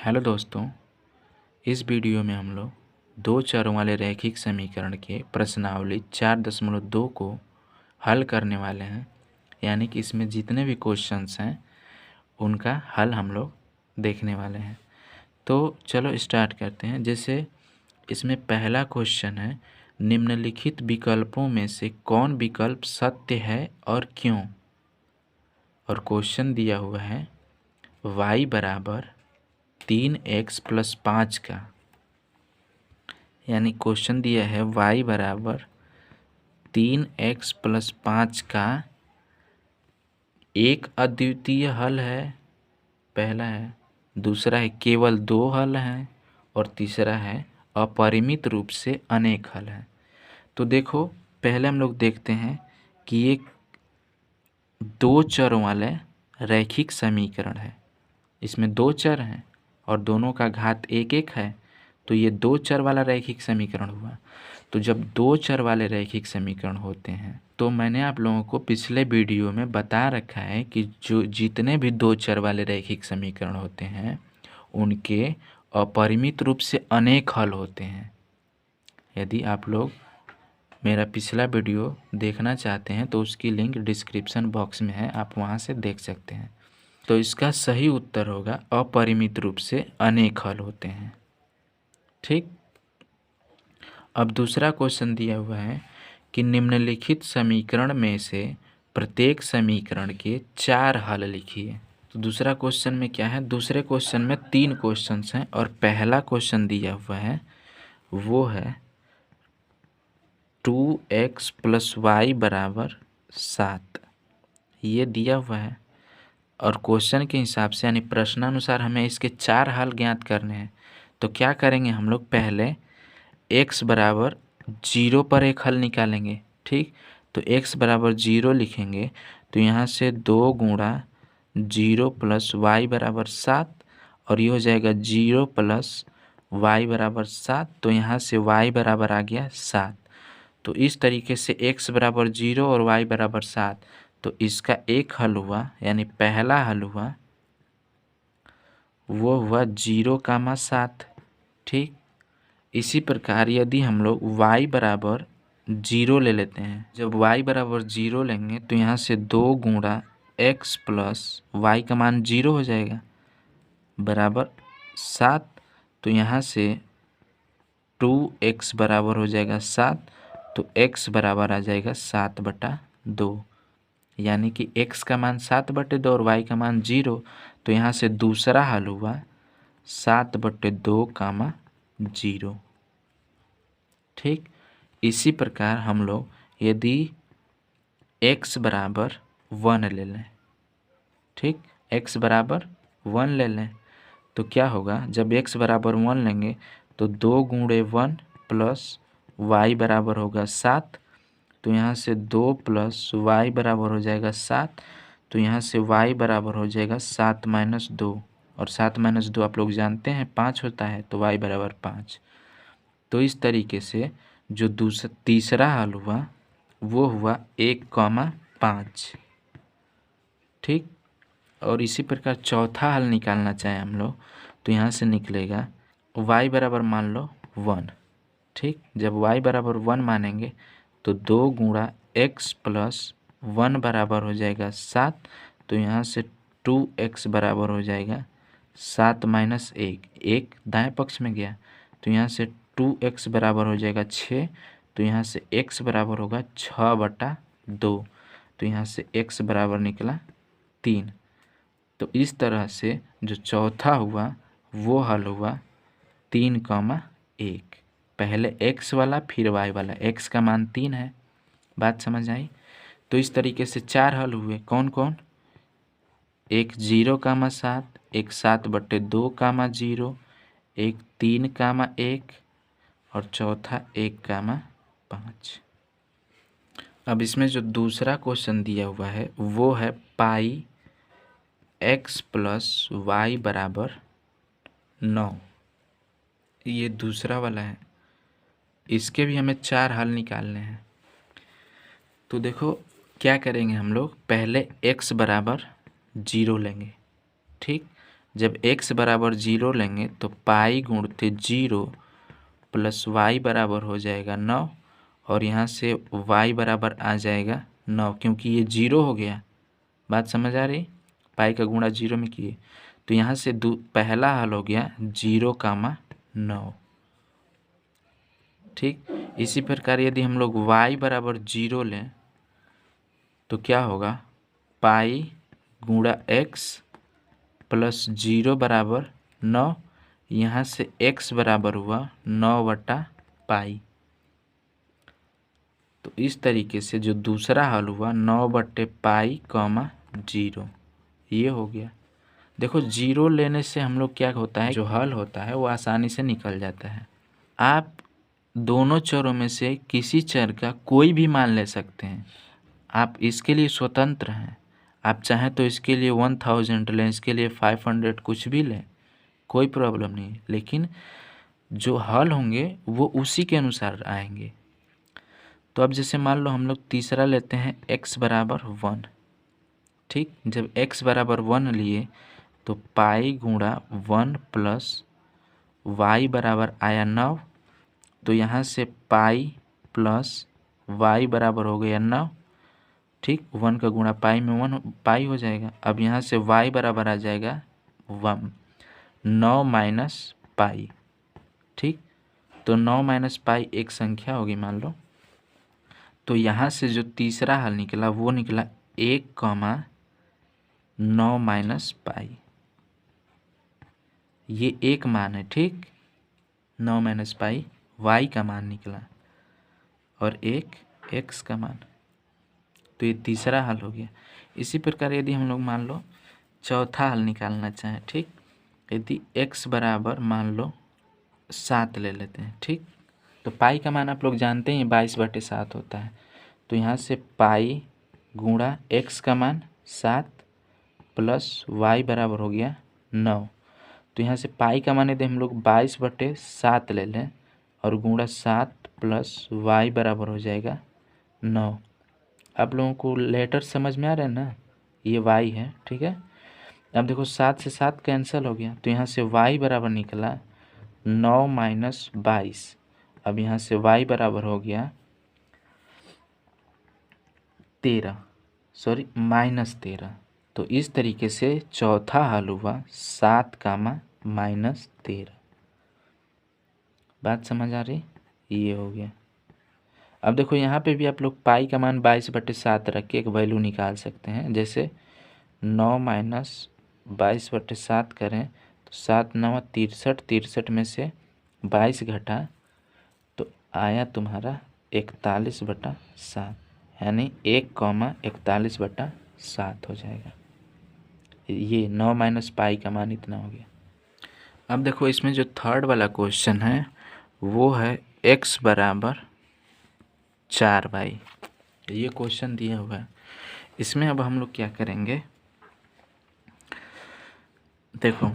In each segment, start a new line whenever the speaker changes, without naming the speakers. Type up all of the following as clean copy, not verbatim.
Hello दोस्तों, इस video में हम लोग दो चरों वाले रैखिक समीकरण के प्रश्नावली 4.2 को हल करने वाले हैं। यानी कि इसमें जितने भी क्वेश्चंस हैं उनका हल हम लोग देखने वाले हैं। तो चलो स्टार्ट करते हैं। जैसे इसमें पहला क्वेश्चन है, निम्नलिखित विकल्पों में से कौन विकल्प सत्य है और क्यों। और क्वेश्चन दिया हुआ है y बराबर 3x + 5 का, यानी क्वेश्चन दिया है y बराबर 3x + 5 का एक अद्वितीय हल है, पहला है। दूसरा है केवल दो हल हैं और तीसरा है अपरिमित रूप से अनेक हल हैं। तो देखो, पहले हम लोग देखते हैं कि ये दो चरों वाले रैखिक समीकरण है। इसमें दो चर हैं और दोनों का घात एक एक है, तो ये दो चर वाला रैखिक समीकरण हुआ। तो जब दो चर वाले रैखिक समीकरण होते हैं तो मैंने आप लोगों को पिछले वीडियो में बता रखा है कि जो जितने भी दो चर वाले रैखिक समीकरण होते हैं उनके अपरिमित रूप से अनेक हल होते हैं। यदि आप लोग मेरा पिछला वीडियो देखना चाहते हैं तो उसकी लिंक डिस्क्रिप्शन बॉक्स में है, आप वहां से देख सकते हैं। तो इसका सही उत्तर होगा अपरिमित रूप से अनेक हल होते हैं। ठीक। अब दूसरा क्वेश्चन दिया हुआ है कि निम्नलिखित समीकरण में से प्रत्येक समीकरण के 4 हल लिखिए। तो दूसरा क्वेश्चन में क्या है, दूसरे क्वेश्चन में 3 क्वेश्चंस हैं और पहला क्वेश्चन दिया हुआ है वो है 2x + y = 7, ये दिया हुआ है। और क्वेश्चन के हिसाब से यानी प्रश्नानुसार हमें इसके 4 हल ज्ञात करने हैं। तो क्या करेंगे हम लोग, पहले x बराबर 0 पर एक हल निकालेंगे। ठीक, तो x बराबर 0 लिखेंगे तो यहाँ से 2 गुणा 0 + y बराबर 7 और ये हो जाएगा 0 + y बराबर 7। तो यहाँ से y बराबर आ गया 7। तो इस तरीके से x बराबर 0 और y बराबर 7, तो इसका एक हल हुआ, यानी पहला हल हुआ वो हुआ 0,7। ठीक, इसी प्रकार यदि हम लोग y बराबर 0 ले लेते हैं, जब y बराबर 0 लेंगे तो यहाँ से 2 गुणा x + y का मान 0 हो जाएगा बराबर 7। तो यहाँ से 2x बराबर हो जाएगा 7, तो x बराबर आ जाएगा 7/2, यानी कि x का मान 7/2 और y का मान 0। तो यहाँ से दूसरा हल हुआ 7/2, 0। ठीक, इसी प्रकार हम लोग यदि x बराबर 1 ले लें, ठीक, x बराबर 1 ले लें तो क्या होगा, जब x बराबर 1 लेंगे तो 2 गुणे 1 + y बराबर होगा 7। तो यहाँ से 2 + y बराबर हो जाएगा 7। तो यहाँ से y बराबर हो जाएगा 7 - 2, और 7 - 2 आप लोग जानते हैं 5 होता है, तो y बराबर 5। तो इस तरीके से जो तीसरा हल हुआ वो हुआ 1,5। ठीक, और इसी प्रकार चौथा हल निकालना चाहें हम लोग तो यहाँ से निकलेगा y बराबर मान लो 1। ठीक, जब y बराबर 1 मानेंगे तो 2 गुणा x + 1 बराबर हो जाएगा 7। तो यहाँ से 2x बराबर हो जाएगा 7 - 1, 1 दाएं पक्ष में गया, तो यहाँ से 2x बराबर हो जाएगा 6। तो यहाँ से x बराबर होगा 6/2। तो यहाँ से x बराबर निकला 3। तो इस तरह से जो चौथा हुआ वो हल हुआ 3,1। पहले x वाला फिर y वाला, x का मान 3 है। बात समझ आई? तो इस तरीके से 4 हल हुए। कौन कौन? एक 0,7, एक 7/2, 0, एक 3,1 और चौथा 1,5। अब इसमें जो दूसरा क्वेश्चन दिया हुआ है वो है पाई x + y बराबर 9। ये दूसरा वाला है, इसके भी हमें 4 हल निकालने हैं। तो देखो क्या करेंगे हम लोग, पहले x बराबर 0 लेंगे। ठीक, जब x बराबर 0 लेंगे तो पाई गुणते 0 प्लस y बराबर हो जाएगा 9 और यहाँ से y बराबर आ जाएगा 9 क्योंकि ये 0 हो गया। बात समझ आ रही? पाई का गुणा 0 में किए तो यहाँ से पहला हल हो गया 0,9। ठीक, इसी प्रकार यदि हम लोग y बराबर 0 लें तो क्या होगा, पाई गुणा x प्लस 0 बराबर 9। यहाँ से x बराबर हुआ 9/पाई। तो इस तरीके से जो दूसरा हल हुआ 9/पाई, 0 ये हो गया। देखो 0 लेने से हम लोग क्या होता है, जो हल होता है वो आसानी से निकल जाता है। आप दोनों चरों में से किसी चर का कोई भी मान ले सकते हैं, आप इसके लिए स्वतंत्र हैं। आप चाहें तो इसके लिए 1000 लें, इसके लिए 500, कुछ भी लें, कोई प्रॉब्लम नहीं है, लेकिन जो हल होंगे वो उसी के अनुसार आएंगे। तो अब जैसे मान लो हम लोग तीसरा लेते हैं x बराबर 1। ठीक, जब x बराबर 1 लिए तो पाई गुणा 1 प्लस y बराबर आया 9। तो यहाँ से पाई प्लस y बराबर हो गया 9। ठीक, 1 का गुणा पाई में 1 पाई हो जाएगा। अब यहाँ से y बराबर आ जाएगा 9 माइनस पाई। ठीक, तो 9 माइनस पाई एक संख्या होगी मान लो। तो यहाँ से जो तीसरा हल निकला वो निकला 1,9 माइनस पाई। ये एक मान है। ठीक, 9 माइनस पाई y का मान निकला और एक x का मान। तो ये तीसरा हल हो गया। इसी प्रकार यदि हम लोग मान लो चौथा हल निकालना चाहें, ठीक, यदि x बराबर मान लो 7 ले लेते हैं। ठीक, तो पाई का मान आप लोग जानते हैं 22/7 होता है। तो यहाँ से पाई गुणा x का मान 7 प्लस y बराबर हो गया 9। तो यहाँ से पाई का मान यदि हम लोग 22/7 ले लें और गुणा 7 प्लस y बराबर हो जाएगा 9। आप लोगों को लेटर समझ में आ रहा है ना, ये y है। ठीक है, अब देखो 7 से 7 कैंसिल हो गया तो यहाँ से y बराबर निकला 9 माइनस 22। अब यहाँ से y बराबर हो गया 13, सॉरी -13। तो इस तरीके से चौथा हल हुआ 7, -13। बात समझ आ रही? ये हो गया। अब देखो यहाँ पे भी आप लोग पाई का मान 22/7 रख के एक वैल्यू निकाल सकते हैं। जैसे 9 माइनस 22/7 करें तो 7 9 63, 63 में से 22 घटा तो आया तुम्हारा 41/7, यानी 1,41/7 हो जाएगा। ये 9 माइनस पाई का मान इतना हो गया। अब देखो इसमें जो थर्ड वाला क्वेश्चन है वो है x बराबर 4y। ये क्वेश्चन दिया हुआ है। इसमें अब हम लोग क्या करेंगे, देखो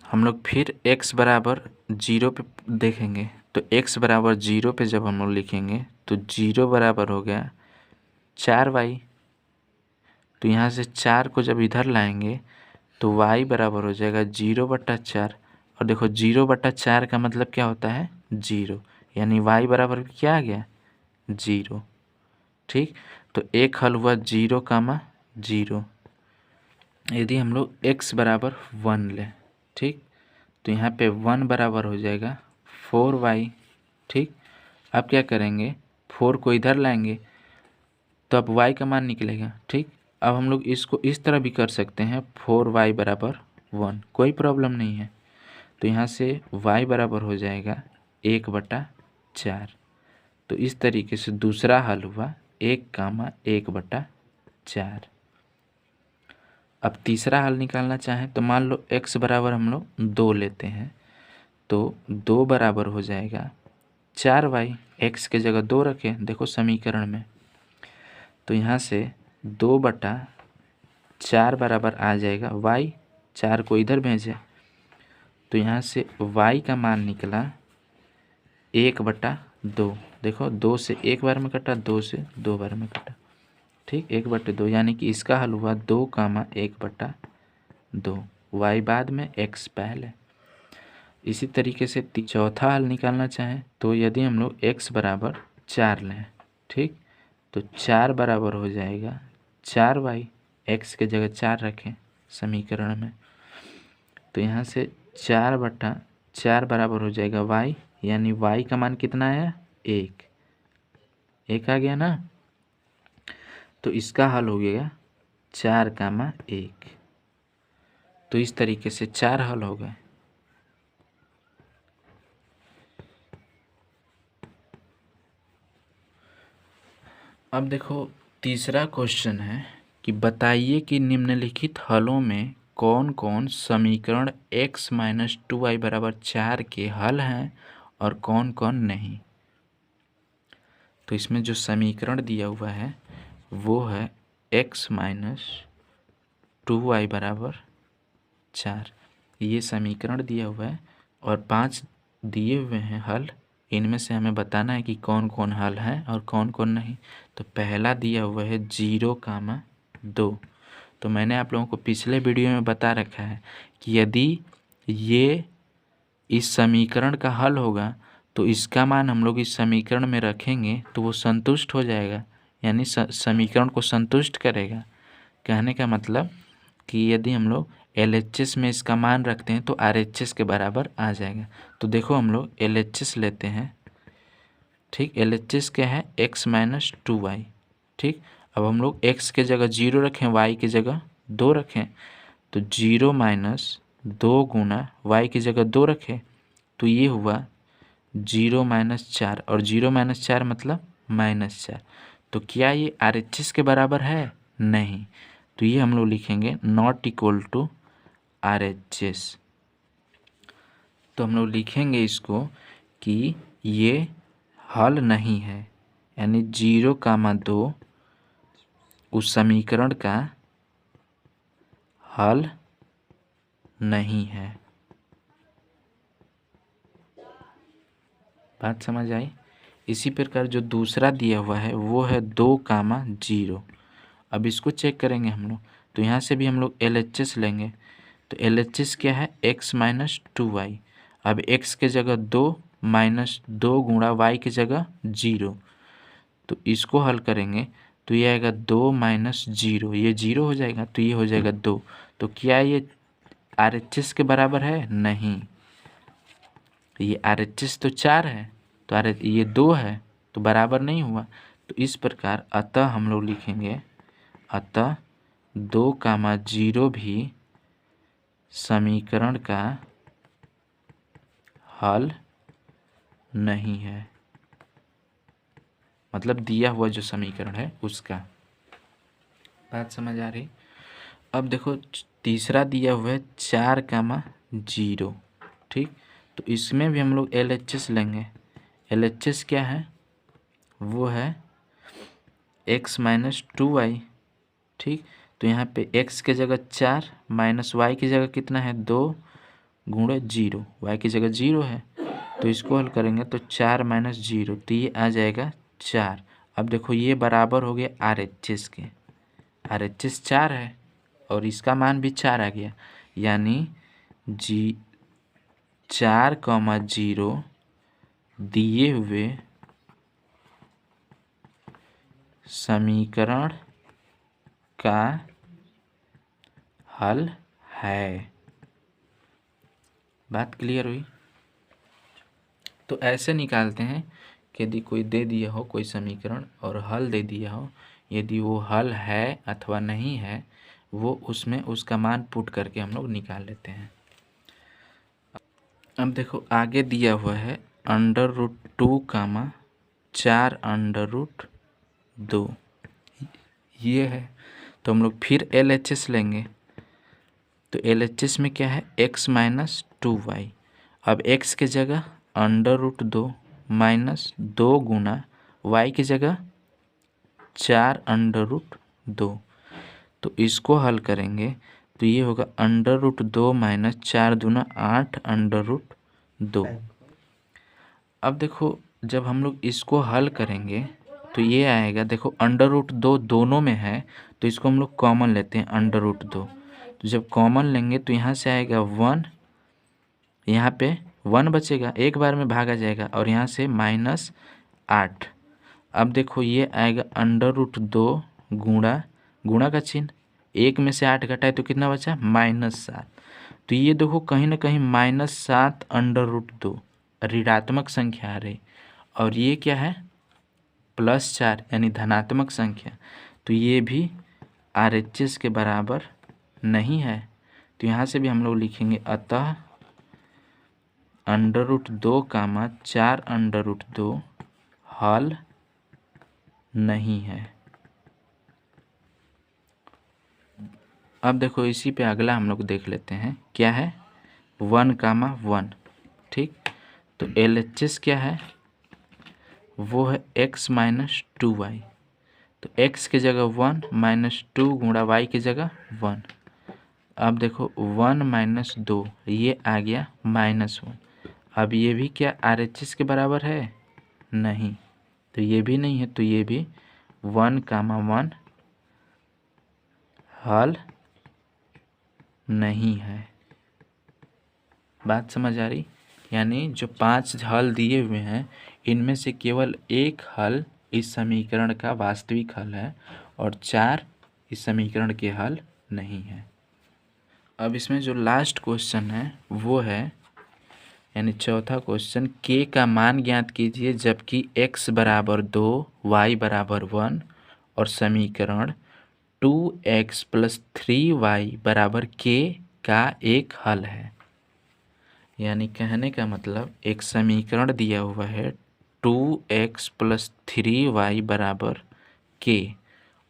हम लोग फिर x बराबर 0 पे देखेंगे। तो x बराबर 0 पे जब हम लोग लिखेंगे तो 0 बराबर हो गया 4y। तो यहाँ से 4 को जब इधर लाएंगे तो y बराबर हो जाएगा 0/4। और देखो 0/4 का मतलब क्या होता है, 0, यानी y बराबर क्या आ गया, 0। ठीक, तो एक हल हुआ 0,0। यदि हम लोग x बराबर 1 लें, ठीक, तो यहाँ पे 1 बराबर हो जाएगा 4y। ठीक, अब क्या करेंगे, 4 को इधर लाएंगे तो अब y का मान निकलेगा। ठीक, अब हम लोग इसको इस तरह भी कर सकते हैं, 4y बराबर 1, कोई प्रॉब्लम नहीं है। तो यहाँ से y बराबर हो जाएगा 1/4। तो इस तरीके से दूसरा हल हुआ 1,1/4। अब तीसरा हल निकालना चाहें तो मान लो x बराबर हम लोग 2 लेते हैं तो 2 बराबर हो जाएगा 4y। x के जगह 2 रखें, देखो समीकरण में, तो यहाँ से 2/4 बराबर आ जाएगा y। 4 को इधर भेजें तो यहाँ से y का मान निकला 1/2। देखो 2 से एक बार में कटा, 2 से 2 बार में कटा। ठीक, 1/2, यानी कि इसका हल हुआ 2,1/2। y बाद में x पहले। इसी तरीके से चौथा हल निकालना चाहें तो यदि हम लोग x बराबर 4 लें, ठीक, तो 4 बराबर हो जाएगा 4y, x के जगह 4 रखें समीकरण में, तो यहाँ से 4/4 बराबर हो जाएगा y, यानी y का मान कितना है 1 आ गया ना। तो इसका हल हो गया 4,1। तो इस तरीके से 4 हल हो गए। अब देखो तीसरा क्वेश्चन है कि बताइए कि निम्नलिखित हलों में कौन कौन समीकरण x - 2y बराबर 4 के हल हैं और कौन कौन नहीं। तो इसमें जो समीकरण दिया हुआ है वो है x - 2y बराबर 4, ये समीकरण दिया हुआ है और 5 दिए हुए हैं हल। इनमें से हमें बताना है कि कौन कौन हल है और कौन कौन नहीं। तो पहला दिया हुआ है 0,2। तो मैंने आप लोगों को पिछले वीडियो में बता रखा है कि यदि ये इस समीकरण का हल होगा तो इसका मान हम लोग इस समीकरण में रखेंगे तो वो संतुष्ट हो जाएगा, यानी समीकरण को संतुष्ट करेगा। कहने का मतलब कि यदि हम लोग LHS में इसका मान रखते हैं तो RHS के बराबर आ जाएगा। तो देखो हम लोग LHS लेते हैं, ठीक। LHS क्या है x - 2y, ठीक। अब हम लोग x के जगह 0 रखें, y की जगह 2 रखें, तो 0 - 2 गुना y की जगह 2 रखें तो ये हुआ 0 - 4, और 0 - 4 मतलब -4। तो क्या ये RHS के बराबर है? नहीं। तो ये हम लोग लिखेंगे नॉट इक्वल टू RHS। तो हम लोग लिखेंगे इसको कि ये हल नहीं है, यानी 0,2 उस समीकरण का हल नहीं है। बात समझ आई? इसी प्रकार जो दूसरा दिया हुआ है वो है 2,0। अब इसको चेक करेंगे हम लोग, तो यहाँ से भी हम लोग LHS लेंगे। तो LHS क्या है x - 2y। अब x के जगह 2 -2 गुणा y की जगह 0, तो इसको हल करेंगे तो ये आएगा 2 - 0, ये 0 हो जाएगा तो ये हो जाएगा 2। तो क्या ये RHS के बराबर है? नहीं। ये RHS तो 4 है, तो ये 2 है, तो बराबर नहीं हुआ। तो इस प्रकार अतः हम लोग लिखेंगे अतः 2,0 भी समीकरण का हल नहीं है, मतलब दिया हुआ जो समीकरण है उसका। बात समझ आ रही? अब देखो तीसरा दिया हुआ है 4,0, ठीक। तो इसमें भी हम लोग LHS लेंगे। LHS क्या है? वो है x - 2y, ठीक। तो यहाँ पे x के जगह 4 माइनस y की जगह कितना है 2 गुणे 0, y की जगह 0 है, तो इसको हल करेंगे तो 4 - 0, तो ये आ जाएगा 4। अब देखो ये बराबर हो गया RHS के, RHS 4 है और इसका मान भी 4 आ गया, यानी 4,0 दिए हुए समीकरण का हल है। बात क्लियर हुई? तो ऐसे निकालते हैं कि यदि कोई दे दिया हो कोई समीकरण और हल दे दिया हो, यदि वो हल है अथवा नहीं है वो उसमें उसका मान पुट करके हम लोग निकाल लेते हैं। अब देखो आगे दिया हुआ है √2, 4√2 ये है। तो हम लोग फिर LHS लेंगे। तो LHS में क्या है x - 2y। अब x के जगह √2 -2 गुना y की जगह 4√2, तो इसको हल करेंगे तो ये होगा √2 - 4 दूना 8√2। अब देखो जब हम लोग इसको हल करेंगे तो ये आएगा, देखो √2 दोनों में है तो इसको हम लोग कॉमन लेते हैं √2, तो जब कॉमन लेंगे तो यहाँ से आएगा 1, यहाँ पे 1 बचेगा, एक बार में भागा जाएगा, और यहाँ से -8। अब देखो ये आएगा √2 गुणा का चिन्ह, 1 में से 8 घटाए तो कितना बचा? -7। तो ये देखो कहीं ना कहीं -7 √2 ऋणात्मक संख्या आ रही, और ये क्या है? +4 यानी धनात्मक संख्या। तो ये भी RHS के बराबर नहीं है। तो यहाँ से भी हम लोग लिखेंगे अतः √2, 4 √2 हल नहीं है। अब देखो इसी पे अगला हम लोग देख लेते हैं, क्या है? 1, ठीक। तो LHS क्या है? वो है x - 2y। तो x की जगह 1 -2 गुणा y की जगह 1। अब देखो 1 - 2 ये आ गया -1। अब ये भी क्या RHS के बराबर है? नहीं। तो ये भी नहीं है, तो ये भी 1, हल नहीं है। बात समझ आ रही? यानी जो 5 हल दिए हुए हैं इनमें से केवल एक हल इस समीकरण का वास्तविक हल है और 4 इस समीकरण के हल नहीं है। अब इसमें जो लास्ट क्वेश्चन है वो है, यानी चौथा क्वेश्चन, k का मान ज्ञात कीजिए जबकि x बराबर 2 y बराबर 1 और समीकरण 2x + 3y बराबर k का एक हल है। यानी कहने का मतलब एक समीकरण दिया हुआ है 2x + 3y बराबर k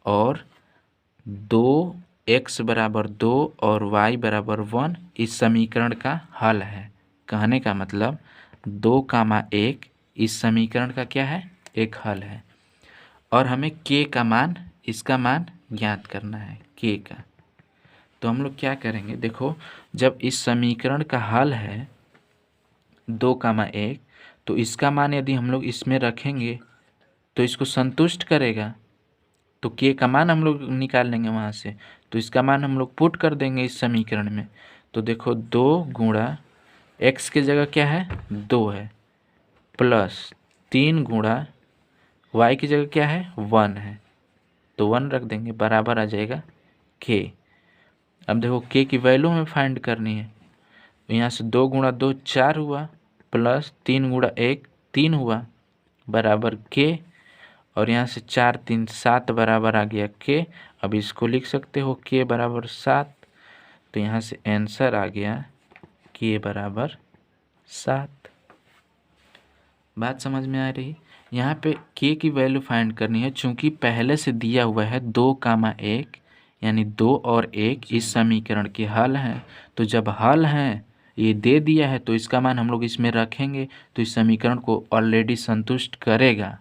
और 2x बराबर 2 और y बराबर 1 इस समीकरण का हल है। कहने का मतलब 2, 1 इस समीकरण का क्या है? एक हल है, और हमें k का मान, इसका मान ज्ञात करना है k का। तो हम लोग क्या करेंगे, देखो जब इस समीकरण का हल है 2, 1 तो इसका मान यदि हम लोग इसमें रखेंगे तो इसको संतुष्ट करेगा, तो k का मान हम लोग निकाल लेंगे वहाँ से, तो इसका मान हम लोग पुट कर देंगे इस समीकरण में। तो देखो 2 गुणा x की जगह क्या है? 2 है, प्लस 3 गुणा y की जगह क्या है? 1 है, तो 1 रख देंगे, बराबर आ जाएगा k। अब देखो k की वैल्यू हमें फाइंड करनी है, तो यहाँ से 2 गुणा 2 4 हुआ, प्लस 3 गुणा 1 3 हुआ, बराबर k, और यहाँ से 4 3 7 बराबर आ गया k। अब इसको लिख सकते हो k बराबर 7। तो यहाँ से आंसर आ गया k बराबर 7। बात समझ में आ रही? यहाँ पे k की वैल्यू फाइंड करनी है, चूँकि पहले से दिया हुआ है 2, 1 यानी 2 और 1 इस समीकरण के हल हैं। तो जब हल हैं, ये दे दिया है, तो इसका मान हम लोग इसमें रखेंगे तो इस समीकरण को ऑलरेडी संतुष्ट करेगा।